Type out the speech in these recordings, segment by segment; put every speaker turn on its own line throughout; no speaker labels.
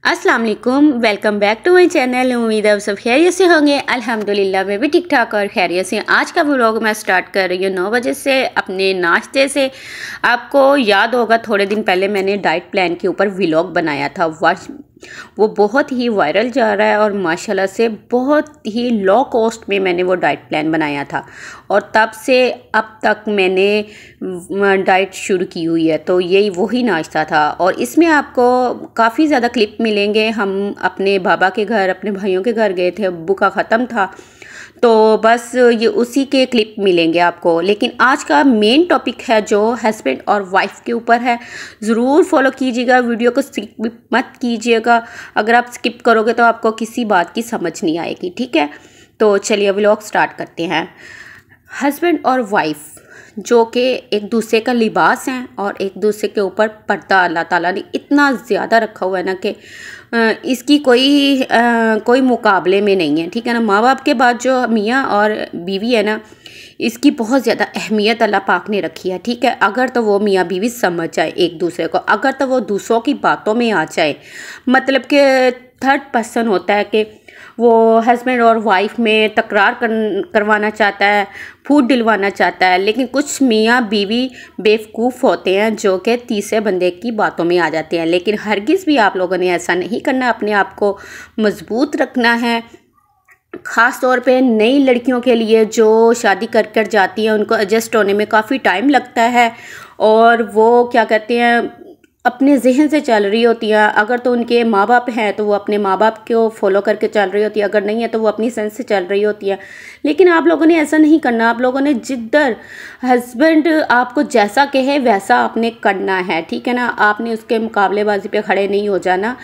अस्सलाम वालेकुम, welcome back to my channel. उम्मीद है आप सब खैरियत से होंगे। अल्हम्दुलिल्लाह मैं भी ठीक ठाक और खैरियत से। आज का व्लॉग मैं स्टार्ट कर रही हूँ 9 बजे से अपने नाश्ते से। आपको याद होगा थोड़े दिन पहले मैंने डाइट प्लान के ऊपर व्लॉग बनाया था, वो बहुत ही वायरल जा रहा है और माशाल्लाह से बहुत ही लो कॉस्ट में मैंने वो डाइट प्लान बनाया था और तब से अब तक मैंने डाइट शुरू की हुई है। तो यही वही नाश्ता था और इसमें आपको काफ़ी ज़्यादा क्लिप मिलेंगे। हम अपने बाबा के घर, अपने भाइयों के घर गए थे, अब्बू का ख़त्म था तो बस ये उसी के क्लिप मिलेंगे आपको। लेकिन आज का मेन टॉपिक है जो हस्बैंड और वाइफ के ऊपर है। ज़रूर फॉलो कीजिएगा, वीडियो को स्किप मत कीजिएगा। अगर आप स्किप करोगे तो आपको किसी बात की समझ नहीं आएगी, ठीक है। तो चलिए व्लॉग स्टार्ट करते हैं। हस्बैंड और वाइफ जो कि एक दूसरे का लिबास हैं और एक दूसरे के ऊपर पर्दा अल्लाह ताला ने इतना ज़्यादा रखा हुआ है ना कि इसकी कोई मुकाबले में नहीं है, ठीक है ना। माँ बाप के बाद जो मियाँ और बीवी है ना, इसकी बहुत ज़्यादा अहमियत अल्लाह पाक ने रखी है, ठीक है। अगर तो वो मियाँ बीवी समझ जाए एक दूसरे को, अगर तो वो दूसरों की बातों में आ जाए, मतलब कि थर्ड पर्सन होता है कि वो हस्बैंड और वाइफ में तकरार करवाना चाहता है, फूट दिलवाना चाहता है। लेकिन कुछ मियाँ बीवी बेवकूफ़ होते हैं जो कि तीसरे बंदे की बातों में आ जाते हैं। लेकिन हरगिज़ भी आप लोगों ने ऐसा नहीं करना, अपने आप को मजबूत रखना है। ख़ास तौर पे नई लड़कियों के लिए जो शादी कर जाती हैं, उनको एडजस्ट होने में काफ़ी टाइम लगता है और वो क्या कहते हैं अपने जहन से चल रही होती है। अगर तो उनके माँ बाप हैं तो वो अपने माँ बाप को फॉलो करके चल रही होती है, अगर नहीं है तो वो अपनी सेंस से चल रही होती है। लेकिन आप लोगों ने ऐसा नहीं करना। आप लोगों ने जिधर हस्बैंड आपको जैसा कहे वैसा आपने करना है, ठीक है ना। आपने उसके मुकाबलेबाजी पे खड़े नहीं हो जाना।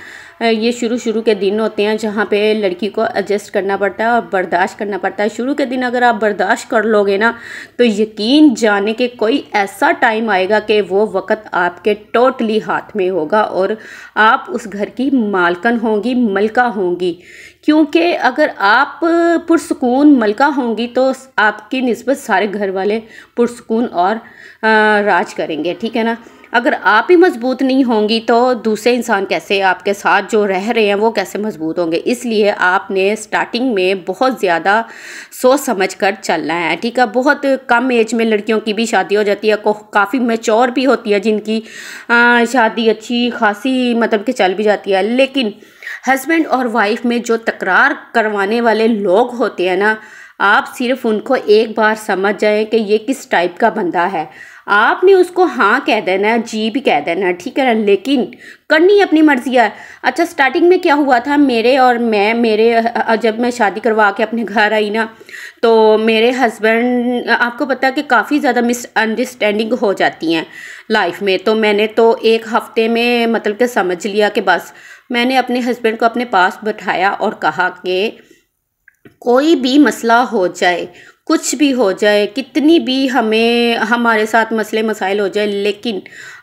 ये शुरू के दिन होते हैं जहाँ पे लड़की को एडजस्ट करना पड़ता है और बर्दाश्त करना पड़ता है। शुरू के दिन अगर आप बर्दाश्त कर लोगे ना तो यकीन जाने के कोई ऐसा टाइम आएगा कि वो वक़्त आपके टोटली हाथ में होगा और आप उस घर की मालकन होंगी, मलका होंगी। क्योंकि अगर आप पुरसुकून मलका होंगी तो आपकी निस्बत सारे घर वाले पुरसुकून और राज करेंगे, ठीक है ना। अगर आप ही मजबूत नहीं होंगी तो दूसरे इंसान कैसे आपके साथ जो रह रहे हैं वो कैसे मजबूत होंगे। इसलिए आपने स्टार्टिंग में बहुत ज़्यादा सोच समझ कर चलना है, ठीक है। बहुत कम एज में लड़कियों की भी शादी हो जाती है, काफ़ी मैच्योर भी होती है जिनकी शादी अच्छी खासी मतलब कि चल भी जाती है। लेकिन हस्बैंड और वाइफ में जो तकरार करवाने वाले लोग होते हैं ना, आप सिर्फ उनको एक बार समझ जाएं कि ये किस टाइप का बंदा है। आपने उसको हाँ कह देना है, जी भी कह देना है, ठीक है ना। लेकिन करनी अपनी मर्जी है। अच्छा, स्टार्टिंग में क्या हुआ था, जब मैं शादी करवा के अपने घर आई ना तो मेरे हस्बैंड, आपको पता है कि काफ़ी ज़्यादा मिसअंडरस्टैंडिंग हो जाती हैं लाइफ में। तो मैंने तो एक हफ्ते में मतलब कि समझ लिया कि बस मैंने अपने हस्बैंड को अपने पास बिठाया और कहा कि कोई भी मसला हो जाए, कुछ भी हो जाए, कितनी भी हमारे साथ मसले मसाइल हो जाए, लेकिन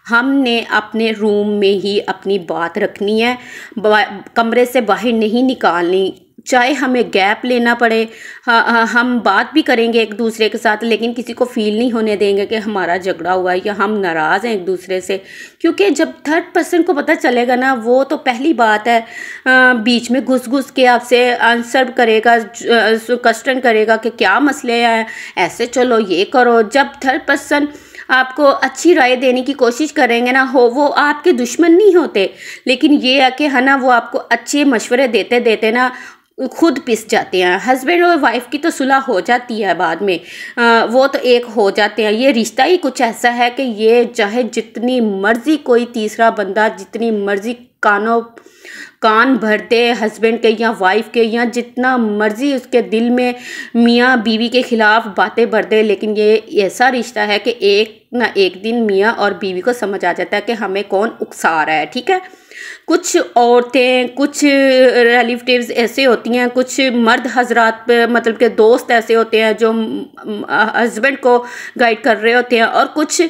हमने अपने रूम में ही अपनी बात रखनी है, कमरे से बाहर नहीं निकालनी। चाहे हमें गैप लेना पड़े, हम बात भी करेंगे एक दूसरे के साथ, लेकिन किसी को फील नहीं होने देंगे कि हमारा झगड़ा हुआ है या हम नाराज़ हैं एक दूसरे से। क्योंकि जब थर्ड पर्सन को पता चलेगा ना, वो तो पहली बात है बीच में घुस के आपसे आंसर करेगा, क्वेश्चन करेगा कि क्या मसले हैं, ऐसे चलो ये करो। जब थर्ड पर्सन आपको अच्छी राय देने की कोशिश करेंगे ना, वो आपके दुश्मन नहीं होते, लेकिन ये है कि है ना, वो आपको अच्छे मशवरे देते ना खुद पिस जाते हैं। हस्बैंड और वाइफ की तो सुलह हो जाती है बाद में, वो तो एक हो जाते हैं। ये रिश्ता ही कुछ ऐसा है कि ये चाहे जितनी मर्जी कोई तीसरा बंदा जितनी मर्जी कान भर दे हस्बैंड के या वाइफ के, या जितना मर्जी उसके दिल में मियाँ बीवी के खिलाफ बातें भर दे, लेकिन ये ऐसा रिश्ता है कि एक ना एक दिन मियाँ और बीवी को समझ आ जाता है कि हमें कौन उकसा रहा है, ठीक है। कुछ औरतें, कुछ रिलेटिव्स ऐसे होती हैं, कुछ मर्द हजरात मतलब के दोस्त ऐसे होते हैं जो हस्बैंड को गाइड कर रहे होते हैं, और कुछ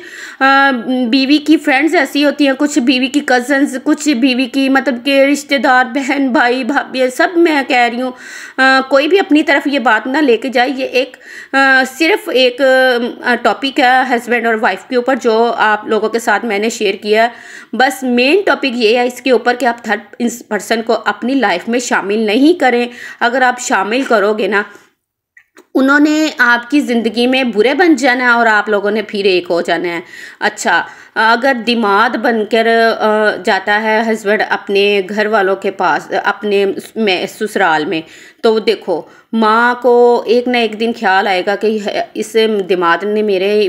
बीवी की फ्रेंड्स ऐसी होती हैं, कुछ बीवी की कज़न्स, कुछ बीवी की मतलब के रिश्तेदार, बहन भाई भाभी, सब मैं कह रही हूँ। कोई भी अपनी तरफ ये बात ना लेके जाए। ये एक सिर्फ एक टॉपिक है हस्बैंड और वाइफ के ऊपर जो आप लोगों के साथ मैंने शेयर किया। बस मेन टॉपिक ये है इसके ऊपर ऊपर कि आप थर्ड पर्सन को अपनी लाइफ में शामिल नहीं करें। अगर आप शामिल करोगे ना, उन्होंने आपकी ज़िंदगी में बुरे बन जाना है और आप लोगों ने फिर एक हो जाना है। अच्छा, अगर दिमाग बनकर जाता है हस्बैंड अपने घर वालों के पास, अपने ससुराल में, तो देखो माँ को एक ना एक दिन ख्याल आएगा कि इस दिमाग ने मेरे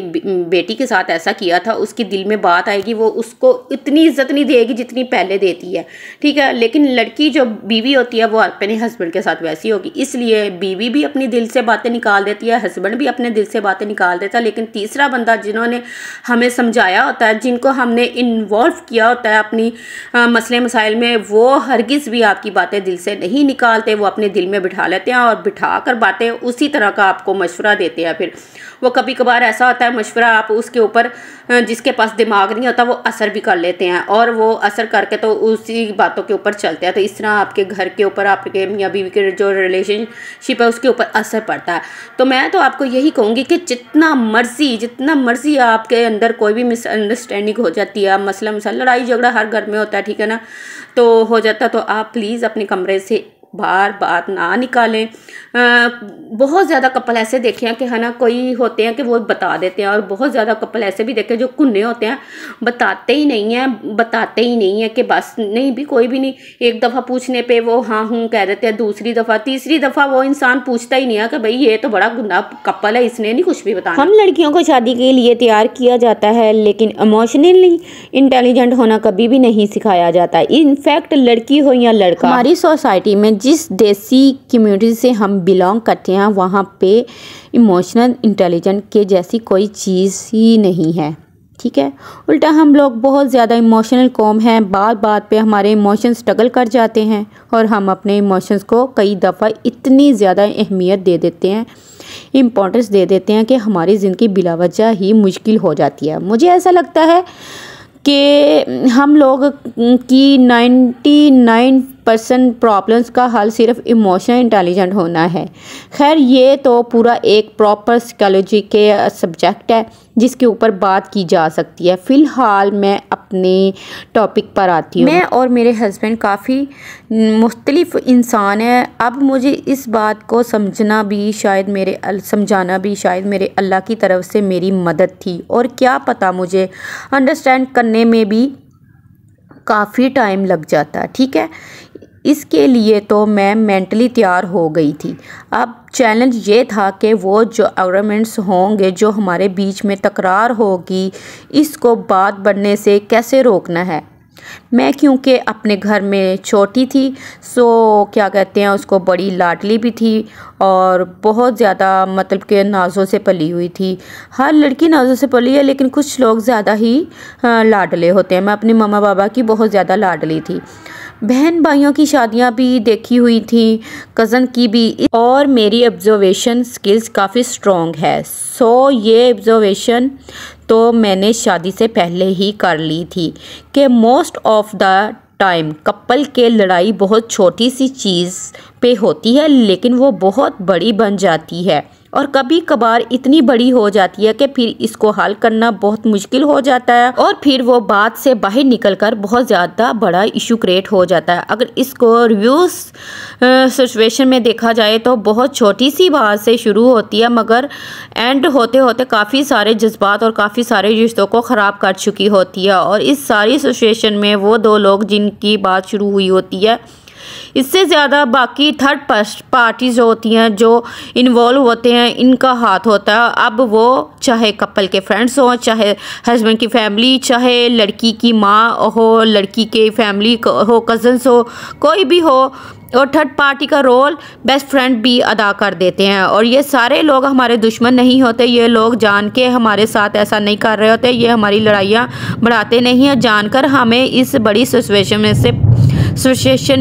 बेटी के साथ ऐसा किया था। उसकी दिल में बात आएगी, वो उसको इतनी इज्जत नहीं देगी जितनी पहले देती है, ठीक है। लेकिन लड़की जो बीवी होती है वो अपने हस्बैंड के साथ वैसी होगी। इसलिए बीवी भी अपनी दिल से बातें निकाल देती है, हस्बैंड भी अपने दिल से बातें निकाल देता है। लेकिन तीसरा बंदा जिन्होंने हमें समझाया होता है, जिनको हमने इन्वॉल्व किया होता है अपनी मसले मसाइल में, वो हरगिज़ भी आपकी बातें दिल से नहीं निकालते। वो अपने दिल में बिठा लेते हैं और बिठा कर बातें उसी तरह का आपको मशवरा देते हैं। फिर वो कभी कभार ऐसा होता है मशवरा आप उसके ऊपर, जिसके पास दिमाग नहीं होता, वो असर भी कर लेते हैं और वो असर करके तो उसी बातों के ऊपर चलते हैं। तो इस तरह आपके घर के ऊपर, आपके मियाँ बीवी के जो रिलेशनशिप है उसके ऊपर असर पड़ता है। तो मैं तो आपको यही कहूँगी कि जितना मर्जी आपके अंदर कोई भी मिसअंडरस्टैंडिंग हो जाती है, मसला लड़ाई झगड़ा हर घर में होता है, ठीक है ना, तो हो जाता, तो आप प्लीज़ अपने कमरे से बाहर बात ना निकालें। बहुत ज़्यादा कपल ऐसे देखे हैं कि है ना, कोई होते हैं कि वो बता देते हैं, और बहुत ज़्यादा कपल ऐसे भी देखे जो कुन्ने होते हैं, बताते ही नहीं हैं कि बस नहीं भी, कोई भी नहीं। एक दफ़ा पूछने पे वो हाँ हूँ कह देते हैं, दूसरी दफ़ा तीसरी दफ़ा वो इंसान पूछता ही नहीं है कि भाई ये तो बड़ा गुंडा कपल है, इसने नहीं कुछ भी बताया। हम लड़कियों को शादी के लिए तैयार किया जाता है, लेकिन इमोशनली इंटेलिजेंट होना कभी भी नहीं सिखाया जाता। इनफैक्ट लड़की हो या लड़का, हमारी सोसाइटी में जिस देसी कम्युनिटी से हम बिलोंग करते हैं वहाँ पे इमोशनल इंटेलिजेंट के जैसी कोई चीज़ ही नहीं है, ठीक है। उल्टा हम लोग बहुत ज़्यादा इमोशनल कौम हैं, बात पे हमारे इमोशंस स्ट्रगल कर जाते हैं और हम अपने इमोशंस को कई दफ़ा इतनी ज़्यादा अहमियत दे देते हैं, इम्पोर्टेंस दे देते हैं कि हमारी ज़िंदगी बिलावजह ही मुश्किल हो जाती है। मुझे ऐसा लगता है कि हम लोग की 99% प्रॉब्लम्स का हल सिर्फ इमोशनल इंटेलिजेंट होना है। खैर ये तो पूरा एक प्रॉपर साइकोलॉजी के सब्जेक्ट है जिसके ऊपर बात की जा सकती है। फ़िलहाल मैं अपने टॉपिक पर आती हूँ। मैं और मेरे हस्बैंड काफ़ी मुख्तलिफ इंसान हैं। अब मुझे इस बात को समझाना भी शायद मेरे अल्लाह की तरफ से मेरी मदद थी, और क्या पता मुझे अंडरस्टैंड करने में भी काफ़ी टाइम लग जाता, ठीक है। इसके लिए तो मैं मेंटली तैयार हो गई थी। अब चैलेंज ये था कि वो जो आर्गुमेंट्स होंगे, जो हमारे बीच में तकरार होगी, इसको बात बढ़ने से कैसे रोकना है। मैं क्योंकि अपने घर में छोटी थी, सो क्या कहते हैं उसको, बड़ी लाडली भी थी और बहुत ज़्यादा मतलब कि नाज़ों से पली हुई थी। हर लड़की नाज़ों से पली है, लेकिन कुछ लोग ज़्यादा ही लाडले होते हैं। मैं अपनी मम्मा पापा की बहुत ज़्यादा लाडली थी। बहन भाइयों की शादियां भी देखी हुई थी, कज़न की भी, और मेरी ऑब्जर्वेशन स्किल्स काफ़ी स्ट्रॉन्ग है। सो ये ऑब्जर्वेशन तो मैंने शादी से पहले ही कर ली थी कि most of the time couple के लड़ाई बहुत छोटी सी चीज़ पे होती है, लेकिन वो बहुत बड़ी बन जाती है, और कभी कभार इतनी बड़ी हो जाती है कि फिर इसको हल करना बहुत मुश्किल हो जाता है, और फिर वो बात से बाहर निकलकर बहुत ज़्यादा बड़ा इशू क्रिएट हो जाता है। अगर इसको रिव्यूज़ सिचुएशन में देखा जाए तो बहुत छोटी सी बात से शुरू होती है, मगर एंड होते होते काफ़ी सारे जज्बात और काफ़ी सारे रिश्तों को ख़राब कर चुकी होती है। और इस सारी सिचुएशन में वो दो लोग जिनकी बात शुरू हुई होती है, इससे ज़्यादा बाकी थर्ड पार्टीज जो होती हैं, जो इन्वॉल्व होते हैं, इनका हाथ होता है। अब वो चाहे कपल के फ्रेंड्स हों, चाहे हस्बैंड की फैमिली, चाहे लड़की की माँ हो, लड़की के फैमिली हो, कज़न्स हो, कोई भी हो, और थर्ड पार्टी का रोल बेस्ट फ्रेंड भी अदा कर देते हैं। और ये सारे लोग हमारे दुश्मन नहीं होते, ये लोग जान के हमारे साथ ऐसा नहीं कर रहे होते, ये हमारी लड़ाइयाँ बढ़ाते नहीं हैं, जानकर हमें इस बड़ी सिचुएशन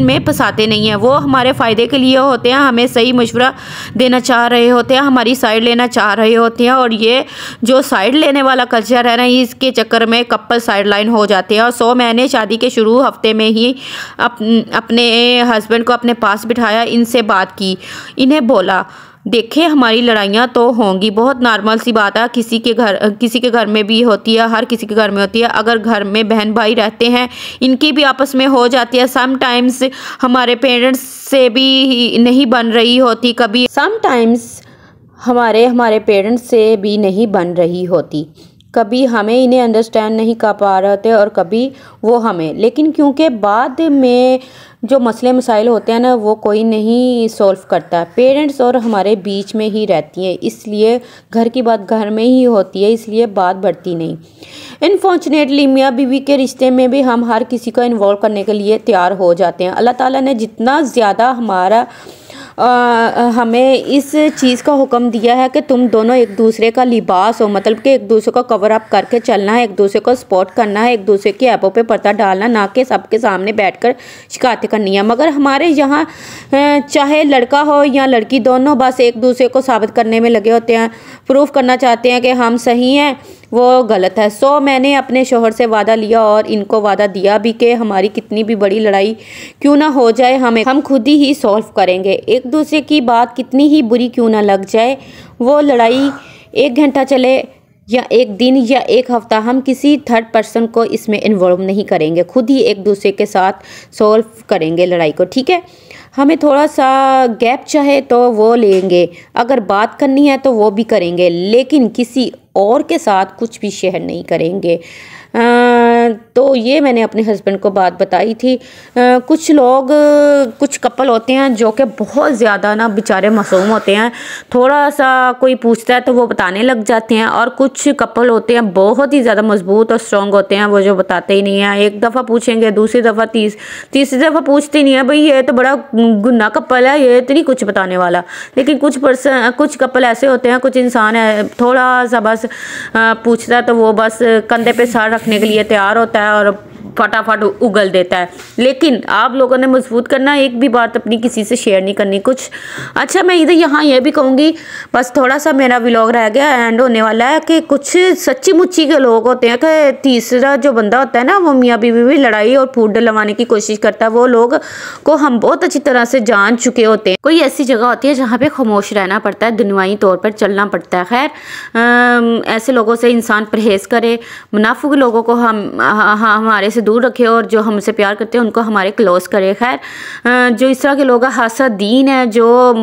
में फंसाते नहीं हैं। वो हमारे फ़ायदे के लिए होते हैं, हमें सही मशवरा देना चाह रहे होते हैं, हमारी साइड लेना चाह रहे होते हैं। और ये जो साइड लेने वाला कल्चर है ना, इसके चक्कर में कपल साइड लाइन हो जाते हैं। और सो मैंने शादी के शुरू हफ्ते में ही अपने हस्बैंड को अपने पास बिठाया, इनसे बात की, इन्हें बोला देखें, हमारी लड़ाइयाँ तो होंगी, बहुत नॉर्मल सी बात है, किसी के घर में भी होती है, हर किसी के घर में होती है। अगर घर में बहन भाई रहते हैं, इनकी भी आपस में हो जाती है। समटाइम्स हमारे पेरेंट्स से भी नहीं बन रही होती, कभी समटाइम्स हमारे पेरेंट्स से भी नहीं बन रही होती, कभी हमें इन्हें अंडरस्टैंड नहीं कर पा रहे थे और कभी वो हमें। लेकिन क्योंकि बाद में जो मसले मसाइल होते हैं ना, वो कोई नहीं सॉल्व करता, पेरेंट्स और हमारे बीच में ही रहती हैं, इसलिए घर की बात घर में ही होती है, इसलिए बात बढ़ती नहीं। अनफॉर्चुनेटली मियाँ बीवी के रिश्ते में भी हम हर किसी को इन्वॉल्व करने के लिए तैयार हो जाते हैं। अल्लाह ताला ने जितना ज़्यादा हमें इस चीज़ का हुक्म दिया है कि तुम दोनों एक दूसरे का लिबास हो, मतलब कि एक दूसरे को कवर अप करके चलना है, एक दूसरे को सपोर्ट करना है, एक दूसरे के ऐपों पे पर्दा डालना, ना कि सबके सामने बैठकर शिकायतें करनी है। मगर हमारे यहाँ चाहे लड़का हो या लड़की, दोनों बस एक दूसरे को साबित करने में लगे होते हैं, प्रूफ करना चाहते हैं कि हम सही हैं, वो गलत है। सो मैंने अपने शोहर से वादा लिया और इनको वादा दिया भी कि हमारी कितनी भी बड़ी लड़ाई क्यों ना हो जाए, हम खुद ही सॉल्व करेंगे। एक दूसरे की बात कितनी ही बुरी क्यों ना लग जाए, वो लड़ाई 1 घंटा चले या 1 दिन या 1 हफ्ता, हम किसी थर्ड पर्सन को इसमें इन्वॉल्व नहीं करेंगे, खुद ही एक दूसरे के साथ सॉल्व करेंगे लड़ाई को, ठीक है। हमें थोड़ा सा गैप चाहे तो वो लेंगे, अगर बात करनी है तो वो भी करेंगे, लेकिन किसी और के साथ कुछ भी शेयर नहीं करेंगे। तो ये मैंने अपने हस्बैंड को बात बताई थी। कुछ लोग, कुछ कपल होते हैं जो कि बहुत ज़्यादा ना बेचारे मासूम होते हैं, थोड़ा सा कोई पूछता है तो वो बताने लग जाते हैं, और कुछ कपल होते हैं बहुत ही ज़्यादा मजबूत और स्ट्रॉन्ग होते हैं, वो जो बताते ही नहीं हैं। एक दफ़ा पूछेंगे, दूसरी दफ़ा, तीसरी दफ़ा पूछते नहीं है, भाई ये तो बड़ा गुन्ना कपल है, ये तो नहीं कुछ बताने वाला। लेकिन कुछ कपल ऐसे होते हैं, कुछ इंसान है, थोड़ा सा बस पूछता है तो वो बस कंधे पे सर रखने के लिए तैयार होता है और फटाफट उगल देता है। लेकिन आप लोगों ने मजबूत करना, एक भी बात अपनी किसी से शेयर नहीं करनी कुछ। अच्छा, मैं इधर यहाँ ये भी कहूँगी, बस थोड़ा सा मेरा व्लॉग रह गया, एंड होने वाला है, कि कुछ सच्ची मुच्ची के लोग होते हैं कि तीसरा जो बंदा होता है ना, वो मियाँ बीवी भी लड़ाई और फूट डलवाने की कोशिश करता है। वो लोग को हम बहुत अच्छी तरह से जान चुके होते हैं। कोई ऐसी जगह होती है जहाँ पे खामोश रहना पड़ता है, दुनियावी तौर पर चलना पड़ता है। खैर, ऐसे लोगों से इंसान परहेज़ करे, मुनाफिक लोगों को हमारे से दूर रखे, और जो हमसे प्यार करते हैं उनको हमारे क्लोज करे। खैर, जो इस तरह के लोग हासदीन है, जो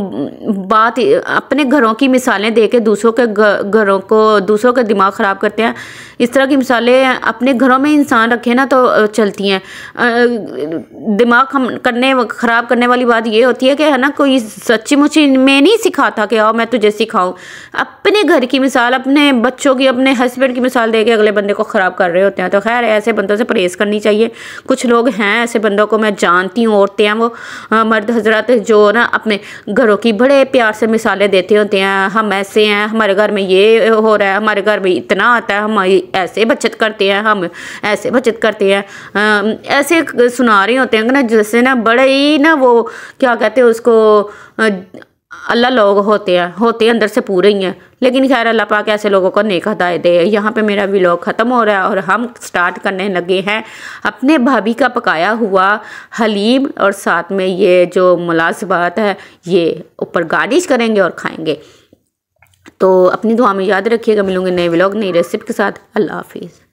बात अपने घरों की मिसालें दे के दूसरों के घरों को, दूसरों का दिमाग ख़राब करते हैं, इस तरह की मिसालें अपने घरों में इंसान रखे ना तो चलती हैं। दिमाग ख़राब करने वाली बात ये होती है कि है ना, कोई सच्ची मुच्ची में नहीं सिखाता कि आओ मैं तुझे सिखाऊं, अपने घर की मिसाल, अपने बच्चों की, अपने हस्बैंड की मिसाल दे के अगले बंदे को ख़राब कर रहे होते हैं। तो खैर, ऐसे बंदों से परहेज़ करनी चाहिए। कुछ लोग हैं ऐसे बंदों को, मैं जानती हूँ, औरतें हैं वो, मर्द हजरात, जो ना अपने घरों की बड़े प्यार से मिसालें देते होते हैं। हम ऐसे हैं, हमारे घर में ये हो रहा है, हमारे घर में इतना आता है, हम ऐसे बचत करते हैं, हम ऐसे बचत करते हैं, ऐसे सुना रहे होते हैं ना, जैसे ना बड़े ही ना, वो क्या कहते हैं उसको, अल्लाह लोग होते हैं अंदर से पूरे ही हैं। लेकिन खैर, अल्लाह पाक ऐसे लोगों को नेक हिदायत दे। यहाँ पे मेरा व्लॉग ख़त्म हो रहा है और हम स्टार्ट करने लगे हैं अपने भाभी का पकाया हुआ हलीम, और साथ में ये जो मुलाज़बात है ये ऊपर गार्निश करेंगे और खाएंगे। तो अपनी दुआ में याद रखिएगा। मिलूंगे नए व्लॉग, नई रेसिपी के साथ। अल्लाह हाफिज़।